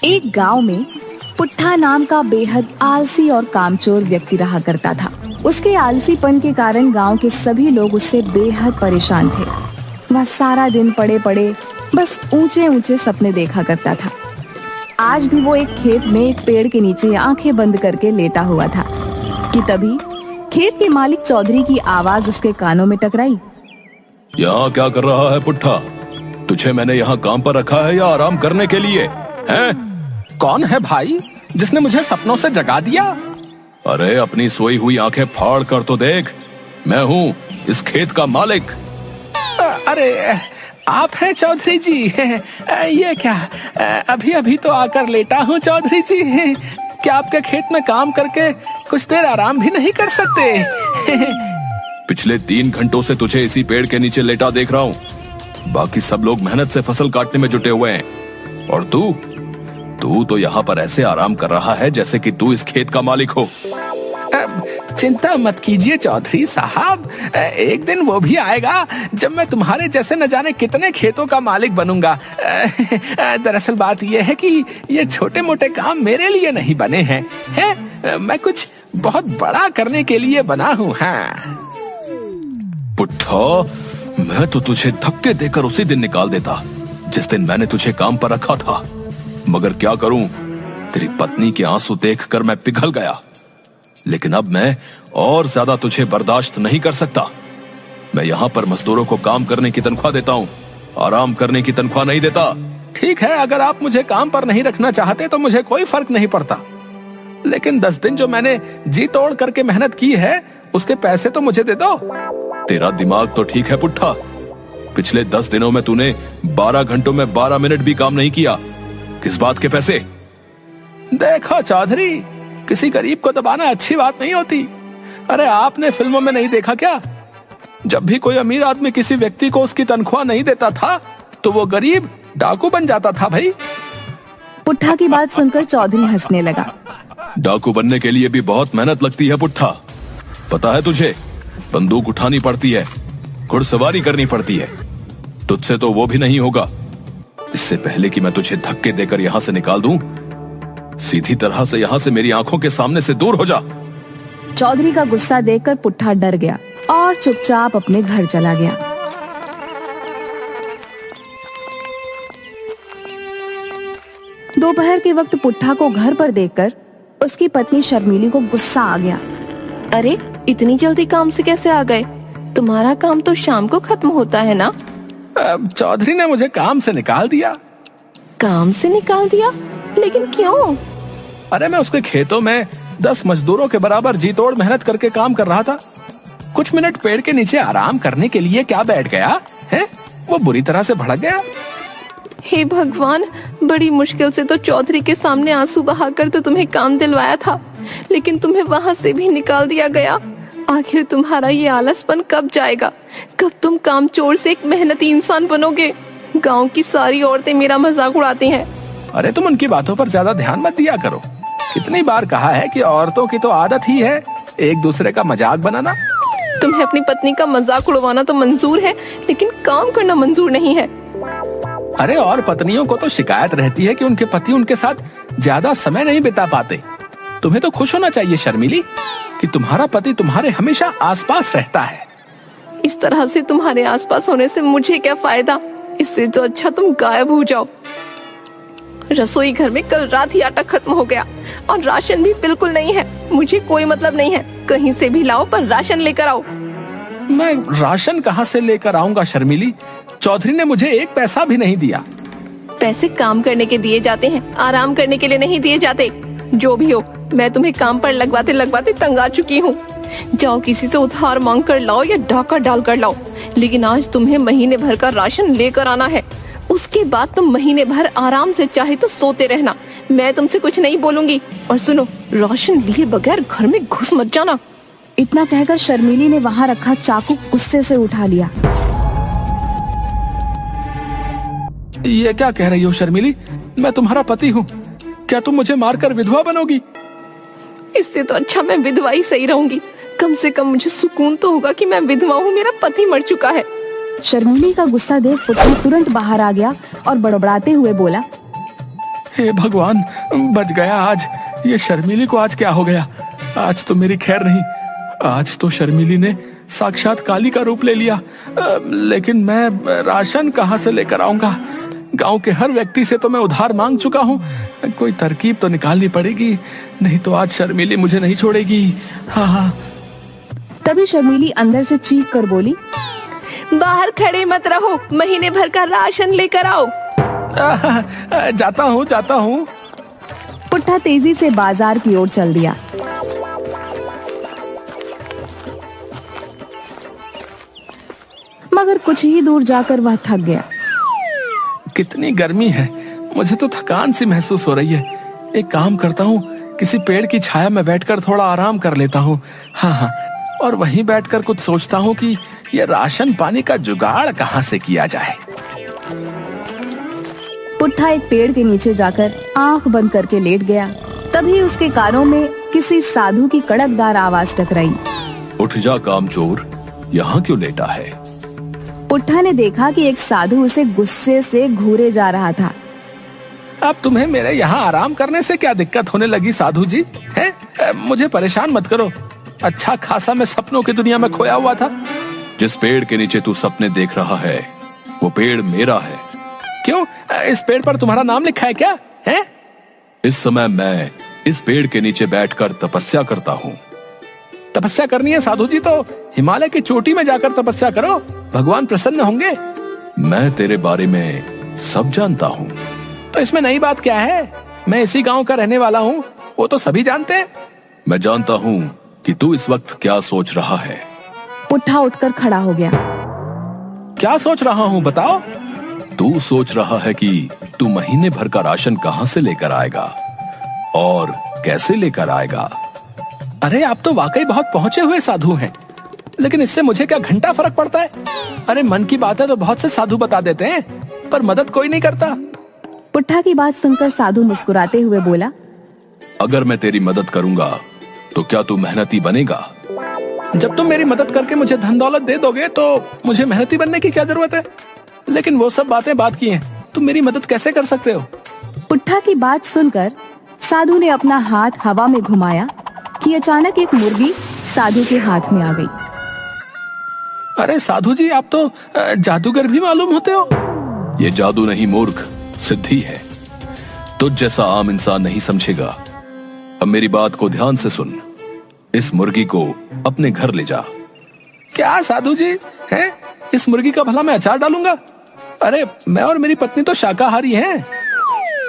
एक गांव में पुट्ठा नाम का बेहद आलसी और कामचोर व्यक्ति रहा करता था। उसके आलसीपन के कारण गांव के सभी लोग उससे बेहद परेशान थे। वह सारा दिन पड़े पड़े बस ऊंचे ऊंचे सपने देखा करता था। आज भी वो एक खेत में एक पेड़ के नीचे आंखें बंद करके लेटा हुआ था कि तभी खेत के मालिक चौधरी की आवाज उसके कानों में टकराई। यहाँ क्या कर रहा है पुट्ठा? तुझे मैंने यहाँ काम पर रखा है या आराम करने के लिए? हैं? कौन है भाई जिसने मुझे सपनों से जगा दिया? अरे अपनी सोई हुई आंखें फाड़ कर तो देख, मैं हूँ इस खेत का मालिक। अरे आप हैं चौधरी जी? ये क्या, अभी अभी तो आकर लेटा हूँ चौधरी जी। क्या आपके खेत में काम करके कुछ देर आराम भी नहीं कर सकते? पिछले 3 घंटों से तुझे इसी पेड़ के नीचे लेटा देख रहा हूँ। बाकी सब लोग मेहनत से फसल काटने में जुटे हुए हैं और तू तो यहाँ पर ऐसे आराम कर रहा है जैसे कि तू इस खेत का मालिक हो। चिंता मत कीजिए चौधरी साहब, एक दिन वो भी आएगा जब मैं तुम्हारे जैसे न जाने कितने खेतों का मालिक बनूंगा। दरअसल बात यह है कि ये छोटे मोटे काम मेरे लिए नहीं बने हैं, मैं कुछ बहुत बड़ा करने के लिए बना हूँ। हाँ पुट्ठा, मैं तो तुझे धक्के देकर उसी दिन निकाल देता जिस दिन मैंने तुझे काम पर रखा था, मगर क्या करूं, तेरी पत्नी के आंसू देखकर मैं पिघल गया। लेकिन अब मैं और ज्यादा तुझे बर्दाश्त नहीं कर सकता। मैं यहाँ पर मजदूरों को काम करने की तनख्वाह देता हूँ, आराम करने की तनख्वाह नहीं देता। ठीक है, अगर आप मुझे काम पर नहीं रखना चाहते तो मुझे कोई फर्क नहीं पड़ता, लेकिन 10 दिन जो मैंने जी तोड़ करके मेहनत की है उसके पैसे तो मुझे दे दो। तेरा दिमाग तो ठीक है पुट्ठा, पिछले 10 दिनों में तूने 12 घंटों में 12 मिनट भी काम नहीं किया। किस बात के पैसे? देखो चौधरी, किसी गरीब को दबाना अच्छी बात नहीं होती। अरे आपने फिल्मों में नहीं देखा क्या, जब भी कोई अमीर आदमी किसी व्यक्ति को उसकी तनख्वाह नहीं देता था तो वो गरीब डाकू बन जाता था। भाई पुट्ठा की बात सुनकर चौधरी हंसने लगा। डाकू बनने के लिए भी बहुत मेहनत लगती है पुट्ठा, पता है तुझे? बंदूक उठानी पड़ती है, घुड़सवारी करनी पड़ती है। तुझसे तो वो भी नहीं होगा। इससे पहले कि मैं तुझे धक्के देकर यहाँ से निकाल दूं, सीधी तरह से यहाँ से मेरी आंखों के सामने से दूर हो जा। चौधरी का गुस्सा देखकर पुट्ठा डर गया और चुपचाप अपने घर चला गया। दोपहर के वक्त पुट्ठा को घर पर देखकर उसकी पत्नी शर्मिली को गुस्सा आ गया। अरे इतनी जल्दी काम से कैसे आ गए? तुम्हारा काम तो शाम को खत्म होता है ना? चौधरी ने मुझे काम से निकाल दिया। काम से निकाल दिया? लेकिन क्यों? अरे मैं उसके खेतों में 10 मजदूरों के बराबर जी तोड़ मेहनत करके काम कर रहा था। कुछ मिनट पेड़ के नीचे आराम करने के लिए क्या बैठ गया है, वो बुरी तरह से भड़क गया। हे भगवान, बड़ी मुश्किल से तो चौधरी के सामने आंसू बहाकर तो तुम्हें काम दिलवाया था, लेकिन तुम्हें वहाँ से भी निकाल दिया गया। आखिर तुम्हारा ये आलसपन कब जाएगा? कब तुम कामचोर से एक मेहनती इंसान बनोगे? गांव की सारी औरतें मेरा मजाक उड़ाती हैं। अरे तुम उनकी बातों पर ज्यादा ध्यान मत दिया करो। कितनी बार कहा है कि औरतों की तो आदत ही है एक दूसरे का मजाक बनाना। तुम्हें अपनी पत्नी का मजाक उड़वाना तो मंजूर है, लेकिन काम करना मंजूर नहीं है। अरे और पत्नियों को तो शिकायत रहती है कि उनके पति उनके साथ ज्यादा समय नहीं बिता पाते। तुम्हें तो खुश होना चाहिए शर्मिली कि तुम्हारा पति तुम्हारे हमेशा आसपास रहता है। इस तरह से तुम्हारे आसपास होने से मुझे क्या फायदा? इससे तो अच्छा तुम गायब हो जाओ। रसोई घर में कल रात ही आटा खत्म हो गया और राशन भी बिल्कुल नहीं है। मुझे कोई मतलब नहीं है, कहीं से भी लाओ पर राशन लेकर आओ। मैं राशन कहाँ से लेकर आऊंगा शर्मिली? चौधरी ने मुझे 1 पैसा भी नहीं दिया। पैसे काम करने के दिए जाते हैं, आराम करने के लिए नहीं दिए जाते। जो भी हो, मैं तुम्हें काम पर लगवाते लगवाते तंग आ चुकी हूँ। जाओ किसी से उधार मांग कर लाओ या डाका डाल कर लाओ, लेकिन आज तुम्हें महीने भर का राशन लेकर आना है। उसके बाद तुम महीने भर आराम से चाहे तो सोते रहना, मैं तुमसे कुछ नहीं बोलूंगी। और सुनो, राशन लिए बगैर घर में घुस मत जाना। इतना कहकर शर्मिली ने वहाँ रखा चाकू गुस्से से उठा लिया। ये क्या कह रही हो शर्मिली? मैं तुम्हारा पति हूँ, क्या तुम मुझे मारकर विधवा बनोगी? इससे तो अच्छा मैं विधवा ही सही रहूंगी। कम से कम मुझे सुकून तो होगा कि मैं विधवा हूँ, मेरा पति मर चुका है। शर्मिली का गुस्सा देख पुट्ठा तुरंत बाहर आ गया और बड़बड़ाते हुए बोला, हे भगवान, बच गया आज। ये शर्मिली को आज क्या हो गया? आज तो मेरी खैर नहीं। आज तो शर्मिली ने साक्षात काली का रूप ले लिया। लेकिन मैं राशन कहाँ से लेकर आऊंगा? गांव के हर व्यक्ति से तो मैं उधार मांग चुका हूँ। कोई तरकीब तो निकालनी पड़ेगी, नहीं तो आज शर्मिली मुझे नहीं छोड़ेगी। हाँ। तभी शर्मिली अंदर से चीख कर बोली, बाहर खड़े मत रहो, महीने भर का राशन लेकर आओ। जाता हूँ। पुट्ठा तेजी से बाजार की ओर चल दिया। मगर कुछ ही दूर जाकर वह थक गया। कितनी गर्मी है, मुझे तो थकान सी महसूस हो रही है। एक काम करता हूँ, किसी पेड़ की छाया में बैठकर थोड़ा आराम कर लेता हूँ। हाँ, और वहीं बैठकर कुछ सोचता हूँ कि ये राशन पानी का जुगाड़ कहाँ से किया जाए। पुट्ठा एक पेड़ के नीचे जाकर आंख बंद करके लेट गया। तभी उसके कानों में किसी साधु की कड़कदार आवाज टकराई। उठ जा कामचोर, यहाँ क्यों लेटा है? पुट्ठा ने देखा कि एक साधु उसे गुस्से से घूरे जा रहा था। अब तुम्हें मेरे यहाँ आराम करने से क्या दिक्कत होने लगी साधु जी? हैं? मुझे परेशान मत करो। अच्छा खासा मैं सपनों की दुनिया में खोया हुआ था। जिस पेड़ के नीचे तू सपने देख रहा है वो पेड़ मेरा है। क्यों? इस पेड़ पर तुम्हारा नाम लिखा है क्या? है? इस समय मैं इस पेड़ के नीचे बैठकर तपस्या करता हूँ। तपस्या करनी है साधु जी तो हिमालय की चोटी में जाकर तपस्या करो, भगवान प्रसन्न होंगे। मैं तेरे बारे में सब जानता हूँ। तो इसमें नई बात क्या है? मैं इसी गांव का रहने वाला हूँ, वो तो सभी जानते हैं। मैं जानता हूँ कि तू इस वक्त क्या सोच रहा है। पुट्ठा उठकर खड़ा हो गया। क्या सोच रहा हूँ बताओ? तू सोच रहा है कि तू महीने भर का राशन कहाँ से लेकर आएगा और कैसे लेकर आएगा। अरे आप तो वाकई बहुत पहुंचे हुए साधु हैं, लेकिन इससे मुझे क्या घंटा फर्क पड़ता है? अरे मन की बात है तो बहुत से साधु बता देते हैं, पर मदद कोई नहीं करता। पुट्ठा की बात सुनकर साधु मुस्कुराते हुए बोला, अगर मैं तेरी मदद करूंगा तो क्या तू मेहनती बनेगा? जब तुम मेरी मदद करके मुझे धन दौलत दे दोगे तो मुझे मेहनती बनने की क्या जरूरत है? लेकिन वो सब बातें बात की हैं, तुम मेरी मदद कैसे कर सकते हो? पुट्ठा की बात सुनकर साधु ने अपना हाथ हवा में घुमाया कि अचानक एक मुर्गी साधु के हाथ में आ गई। अरे साधु जी, आप तो जादूगर भी मालूम होते हो। ये जादू नहीं मूर्ख, सिद्धि है। तुझ जैसा आम इंसान नहीं समझेगा। अब मेरी बात को ध्यान से सुन। इस मुर्गी को अपने घर ले जा। क्या साधु जी हैं? इस मुर्गी का भला मैं अचार डालूंगा? अरे मैं और मेरी पत्नी तो शाकाहारी हैं।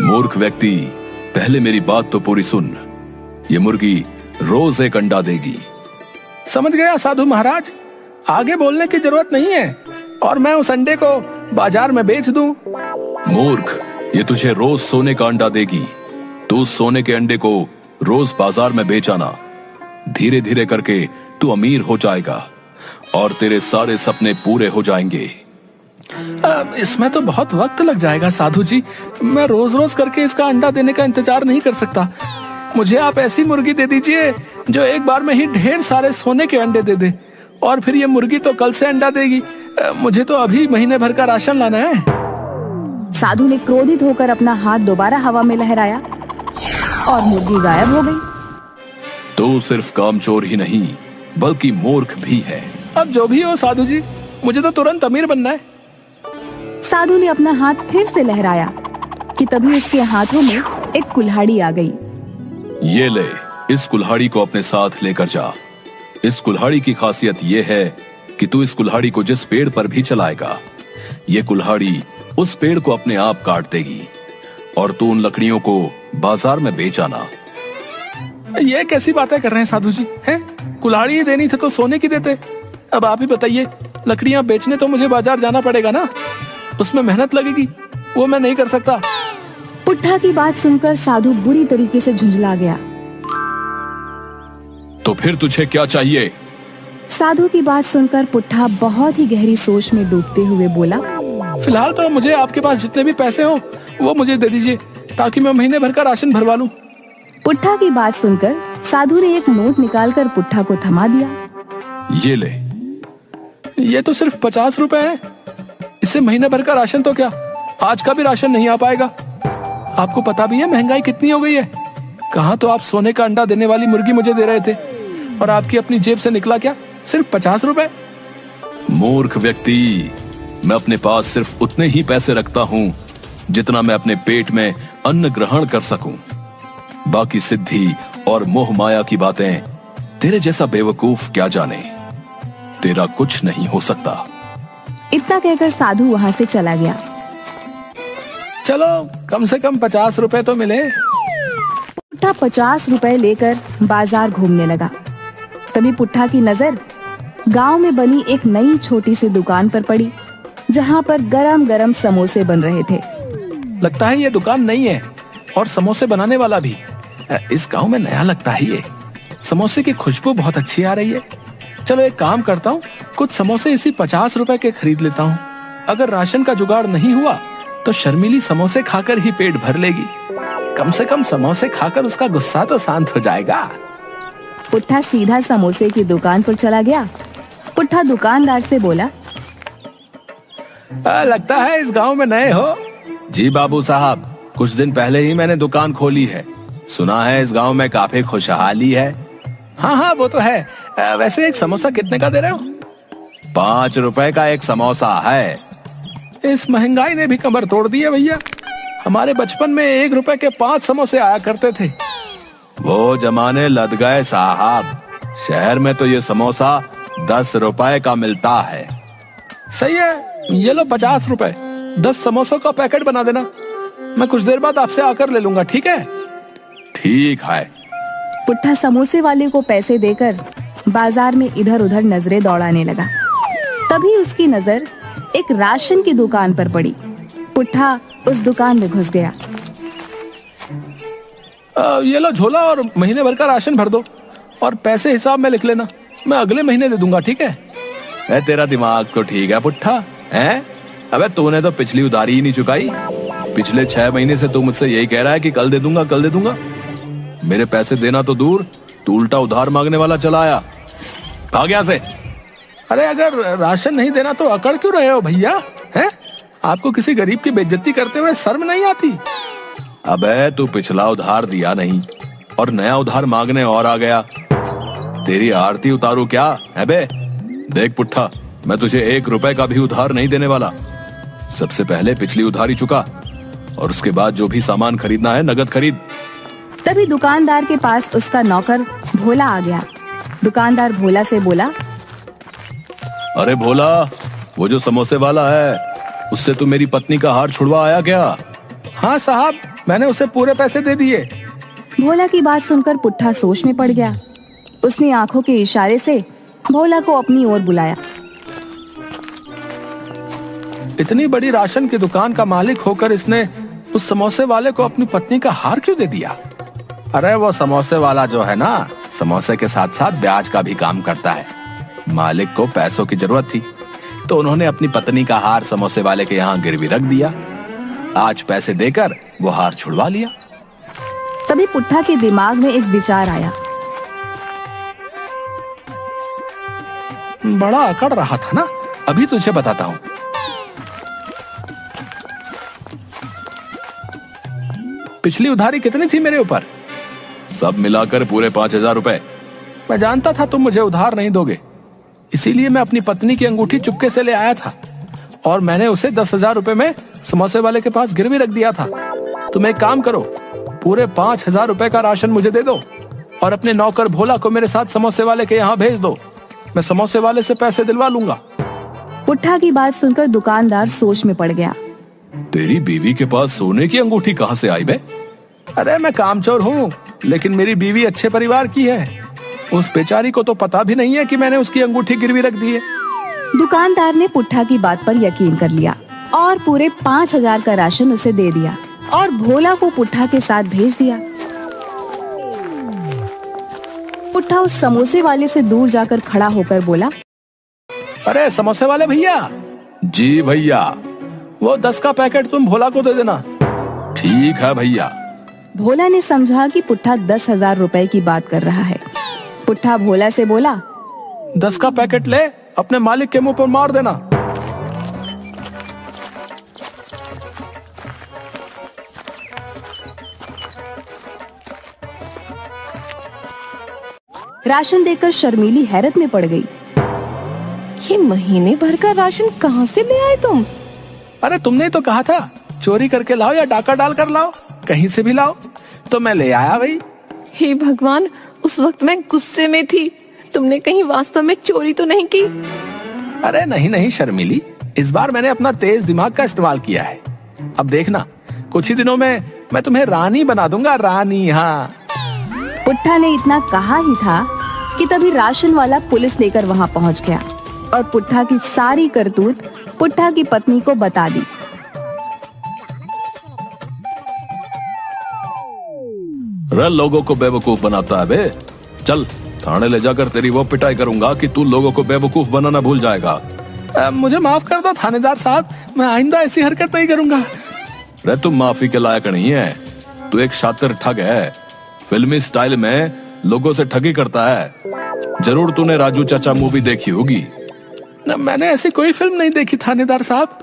मूर्ख व्यक्ति, पहले मेरी बात तो पूरी सुन। ये मुर्गी रोज एक अंडा देगी। समझ गया साधु महाराज, आगे बोलने की जरूरत नहीं है। और मैं उस अंडे को बाजार में बेच दूं? मूर्ख, ये तुझे रोज सोने का अंडा देगी। तू उस सोने के अंडे को रोज बाजार में बेच आना। धीरे धीरे करके तू अमीर हो जाएगा और तेरे सारे सपने पूरे हो जाएंगे। इसमें तो बहुत वक्त लग जाएगा साधु जी। मैं रोज रोज करके इसका अंडा देने का इंतजार नहीं कर सकता। मुझे आप ऐसी मुर्गी दे दीजिए जो एक बार में ही ढेर सारे सोने के अंडे दे दे, और फिर ये मुर्गी तो कल से अंडा देगी। मुझे तो अभी महीने भर का राशन लाना है। साधु ने क्रोधित होकर अपना हाथ दोबारा हवा में लहराया और मुर्गी गायब हो गई। तू सिर्फ कामचोर ही नहीं बल्कि मूर्ख भी है। अब जो भी हो साधु जी, मुझे तो तुरंत अमीर बनना है। साधु ने अपना हाथ फिर से लहराया कि तभी उसके हाथों में एक कुल्हाड़ी आ गई। ये ले, इस कुल्हाड़ी को अपने साथ लेकर जा। इस कुल्हाड़ी की खासियत ये है कि तू इस कुल्हाड़ी को जिस पेड़ पर भी चलाएगा, ये कुल्हाड़ी उस पेड़ को अपने आप काट देगी और तू उन लकड़ियों को बाजार में बेच आना। ये कैसी बातें कर रहे हैं साधु जी? हैं? कुल्हाड़ी ही देनी थी तो सोने की देते। अब आप ही बताइए, लकड़ियां बेचने तो मुझे बाजार जाना पड़ेगा ना, उसमें मेहनत लगेगी, वो मैं नहीं कर सकता। पुट्ठा की बात सुनकर साधु बुरी तरीके से झुंझला गया। तो फिर तुझे क्या चाहिए? साधु की बात सुनकर पुट्ठा बहुत ही गहरी सोच में डूबते हुए बोला, फिलहाल तो मुझे आपके पास जितने भी पैसे हो वो मुझे दे दीजिए, ताकि मैं महीने भर का राशन भरवा लूं। पुट्ठा की बात सुनकर साधु ने एक नोट निकालकर पुट्ठा को थमा दिया। ये ले। ये तो सिर्फ 50 रुपए है। इससे महीने भर का राशन तो क्या, आज का भी राशन नहीं आ पाएगा। आपको पता भी है महंगाई कितनी हो गई है। कहाँ तो आप सोने का अंडा देने वाली मुर्गी मुझे दे रहे थे, और आपकी अपनी जेब से निकला क्या सिर्फ 50 रुपए। मूर्ख व्यक्ति, मैं अपने पास सिर्फ उतने ही पैसे रखता हूँ जितना मैं अपने पेट में अन्न ग्रहण कर सकूं। बाकी सिद्धि और मोह माया की बातें तेरे जैसा बेवकूफ क्या जाने। तेरा कुछ नहीं हो सकता। इतना कहकर साधु वहां से चला गया। चलो कम से कम 50 रुपए तो मिले। पुट्ठा 50 रुपए लेकर बाजार घूमने लगा। तभी पुट्ठा की नजर गांव में बनी एक नई छोटी सी दुकान पर पड़ी, जहां पर गरम गरम समोसे बन रहे थे। लगता है ये दुकान नई है और समोसे बनाने वाला भी इस गांव में नया लगता है। ये समोसे की खुशबू बहुत अच्छी आ रही है। चलो एक काम करता हूँ, कुछ समोसे इसी 50 रुपए के खरीद लेता हूँ। अगर राशन का जुगाड़ नहीं हुआ तो शर्मीली समोसे खाकर ही पेट भर लेगी। कम से कम समोसे खाकर उसका गुस्सा तो शांत हो जाएगा। पुट्ठा सीधा समोसे की दुकान पर चला गया। पुट्ठा दुकानदार से बोला, लगता है इस गांव में नए हो। जी बाबू साहब, कुछ दिन पहले ही मैंने दुकान खोली है। सुना है इस गांव में काफी खुशहाली है। हाँ हाँ वो तो है। वैसे एक समोसा कितने का दे रहे हो? 5 रुपए का एक समोसा है। इस महंगाई ने भी कमर तोड़ दी है भैया। हमारे बचपन में 1 रुपए के 5 समोसे आया करते थे। वो जमाने लद गए साहब। शहर में तो ये समोसा 10 रुपए का मिलता है। सही है, ये लो 50 रुपए। 10 समोसों का पैकेट बना देना। मैं कुछ देर बाद आपसे आकर ले लूंगा, ठीक है? ठीक है। पुट्ठा समोसे वाले को पैसे देकर बाजार में इधर उधर नजरें दौड़ाने लगा। तभी उसकी नजर एक राशन की दुकान पर पड़ी। पुट्ठा उस दुकान में घुस गया। ये लो झोला और महीने भर का राशन भर दो, और पैसे हिसाब में लिख लेना। मैं अगले महीने दे दूंगा, ठीक है? तेरा दिमाग तो ठीक है पुट्ठा, हैं? अबे तूने तो पिछली उधारी ही नहीं चुकाई। पिछले 6 महीने से तू मुझसे यही कह रहा है कि कल दे दूंगा, कल दे दूंगा। मेरे पैसे देना तो दूर, तू उल्टा उधार मांगने वाला चला आया। भाग यहाँ से। अरे अगर राशन नहीं देना तो अकड़ क्यों रहे हो भैया? हैं? आपको किसी गरीब की बेइज्जती करते हुए शर्म नहीं आती? अबे तू पिछला उधार दिया नहीं और नया उधार मांगने और आ गया। तेरी आरती उतारू क्या है बे? देख पुट्ठा, मैं तुझे 1 रुपए का भी उधार नहीं देने वाला। सबसे पहले पिछली उधारी चुका, और उसके बाद जो भी सामान खरीदना है नगद खरीद। तभी दुकानदार के पास उसका नौकर भोला आ गया। दुकानदार भोला से बोला, अरे भोला, वो जो समोसे वाला है, उससे तू मेरी पत्नी का हार छुड़वा आया क्या? हाँ साहब, मैंने उसे पूरे पैसे दे दिए। भोला की बात सुनकर पुट्ठा सोच में पड़ गया। उसने आंखों के इशारे से भोला को अपनी ओर बुलाया। इतनी बड़ी राशन की दुकान का मालिक होकर इसने उस समोसे वाले को अपनी पत्नी का हार क्यों दे दिया? अरे वो समोसे वाला जो है ना, समोसे के साथ साथ ब्याज का भी काम करता है। मालिक को पैसों की जरूरत थी, तो उन्होंने अपनी पत्नी का हार समोसे वाले के यहाँ गिरवी रख दिया। आज पैसे देकर वो हार छुड़वा लिया। तभी पुट्ठा के दिमाग में एक विचार आया। बड़ा अकड़ रहा था ना, अभी तुझे बताता हूँ। पिछली उधारी कितनी थी मेरे ऊपर? सब मिलाकर पूरे 5,000 रुपए। मैं जानता था तुम मुझे उधार नहीं दोगे, इसीलिए मैं अपनी पत्नी की अंगूठी चुपके से ले आया था, और मैंने उसे 10,000 रुपए में समोसे वाले के पास गिरवी रख दिया था। तुम एक काम करो, पूरे 5,000 रुपए का राशन मुझे दे दो, और अपने नौकर भोला को मेरे साथ समोसे वाले के यहाँ भेज दो। मैं समोसे वाले से पैसे दिलवा लूंगा। पुट्ठा की बात सुनकर दुकानदार सोच में पड़ गया। तेरी बीवी के पास सोने की अंगूठी कहाँ से आई बे? अरे मैं कामचोर हूँ, लेकिन मेरी बीवी अच्छे परिवार की है। उस बेचारी को तो पता भी नहीं है कि मैंने उसकी अंगूठी गिरवी रख दी है। दुकानदार ने पुट्ठा की बात पर यकीन कर लिया और पूरे 5,000 का राशन उसे दे दिया और भोला को पुट्ठा के साथ भेज दिया। पुट्ठा उस समोसे वाले से दूर जाकर खड़ा होकर बोला, अरे समोसे वाले भैया। जी भैया। वो 10 का पैकेट तुम भोला को दे देना। ठीक है भैया। भोला ने समझा कि पुट्ठा 10,000 रुपए की बात कर रहा है। पुट्ठा भोला से बोला, 10 का पैकेट ले, अपने मालिक के मुंह पर मार देना। राशन देखकर शर्मीली हैरत में पड़ गई। ये महीने भर का राशन कहाँ से ले आए तुम? अरे तुमने तो कहा था चोरी करके लाओ या डाका डाल कर लाओ, कहीं से भी लाओ, तो मैं ले आया भाई। हे भगवान, उस वक्त मैं गुस्से में थी। तुमने कहीं वास्तव में चोरी तो नहीं की? अरे नहीं नहीं शर्मिली, इस बार मैंने अपना तेज दिमाग का इस्तेमाल किया है। अब देखना, कुछ ही दिनों में मैं तुम्हें रानी बना दूंगा, रानी। हाँ। पुट्ठा ने इतना कहा ही था कि तभी राशन वाला पुलिस लेकर वहां पहुंच गया और पुट्ठा की सारी करतूत पुट्ठा की पत्नी को बता दी। रे लोगों को बेवकूफ बनाता है बे। चल थाने ले जाकर तेरी वो पिटाई करूंगा कि तू लोगों को बेवकूफ बनाना भूल जाएगा। मुझे माफ कर दो थानेदार साहब, मैं आइंदा ऐसी हरकत नहीं करूंगा। रे तू माफी के लायक नहीं है, तू एक शातिर ठग है। फिल्मी स्टाइल में लोगों से ठगी करता है। जरूर तूने राजू चाचा मूवी देखी होगी। न, मैंने ऐसी कोई फिल्म नहीं देखी थानेदार साहब।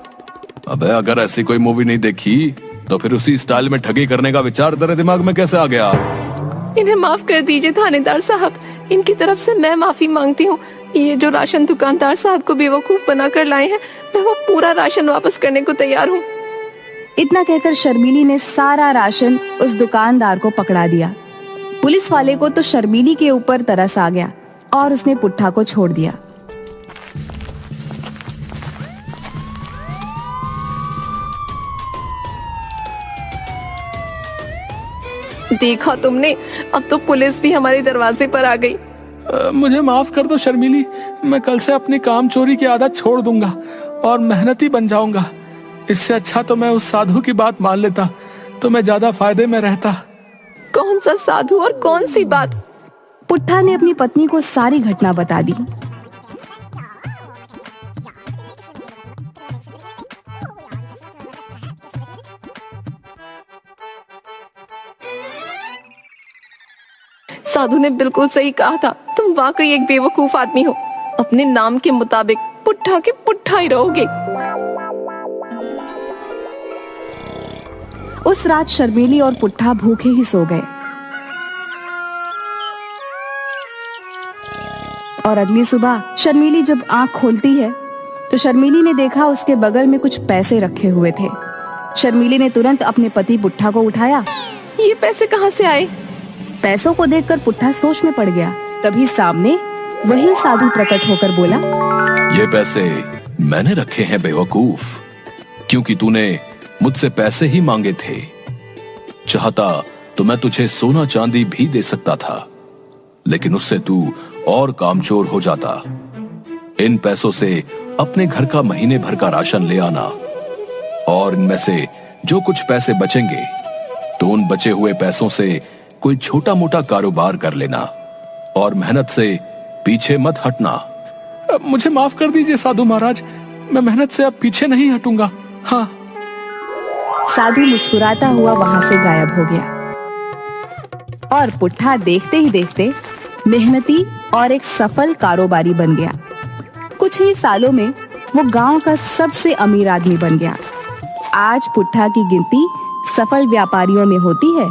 अबे अगर ऐसी कोई मूवी नहीं देखी तो फिर उसी स्टाइल में ठगी करने का विचार तेरे दिमाग में कैसे आ गया? इन्हें माफ कर दीजिए थानेदार साहब, इनकी तरफ से मैं माफी मांगती हूँ। ये जो राशन दुकानदार साहब को बेवकूफ बनाकर लाए हैं, मैं वो पूरा राशन वापस करने को तैयार हूँ। इतना कहकर शर्मीली ने सारा राशन उस दुकानदार को पकड़ा दिया। पुलिस वाले को तो शर्मीली के ऊपर तरस आ गया और उसने पुट्ठा को छोड़ दिया। देखा तुमने, अब तो पुलिस भी हमारे दरवाजे पर आ गई। मुझे माफ कर दो शर्मिली, मैं कल से अपनी काम चोरी की आदत छोड़ दूंगा और मेहनती बन जाऊंगा। इससे अच्छा तो मैं उस साधु की बात मान लेता तो मैं ज्यादा फायदे में रहता। कौन सा साधु और कौन सी बात? पुट्ठा ने अपनी पत्नी को सारी घटना बता दी। साधु ने बिल्कुल सही कहा था, तुम वाकई एक बेवकूफ आदमी हो। अपने नाम के मुताबिक पुट्ठा के पुट्ठा ही रहोगे। उस रात शर्मीली और पुट्ठा भूखे ही सो गए और अगली सुबह शर्मीली जब आंख खोलती है तो शर्मीली ने देखा उसके बगल में कुछ पैसे रखे हुए थे। शर्मीली ने तुरंत अपने पति पुट्ठा को उठाया। ये पैसे कहाँ से आए? पैसों को देखकर पुट्ठा सोच में पड़ गया। तभी सामने वही साधु प्रकट होकर बोला, ये पैसे मैंने रखे हैं बेवकूफ, क्योंकि तूने मुझसे पैसे ही मांगे थे। चाहता तो मैं तुझे सोना चांदी भी दे सकता था, लेकिन उससे तू और कामचोर हो जाता। इन पैसों से अपने घर का महीने भर का राशन ले आना और इनमें से जो कुछ पैसे बचेंगे तो उन बचे हुए पैसों से कोई छोटा मोटा कारोबार कर लेना और मेहनत से पीछे मत हटना। मुझे माफ कर दीजिए साधु महाराज, मैं मेहनत से अब पीछे नहीं हटूंगा। हाँ। साधु मुस्कुराता हुआ वहां से गायब हो गया और पुट्ठा देखते ही देखते मेहनती और एक सफल कारोबारी बन गया। कुछ ही सालों में वो गांव का सबसे अमीर आदमी बन गया। आज पुट्ठा की गिनती सफल व्यापारियों में होती है।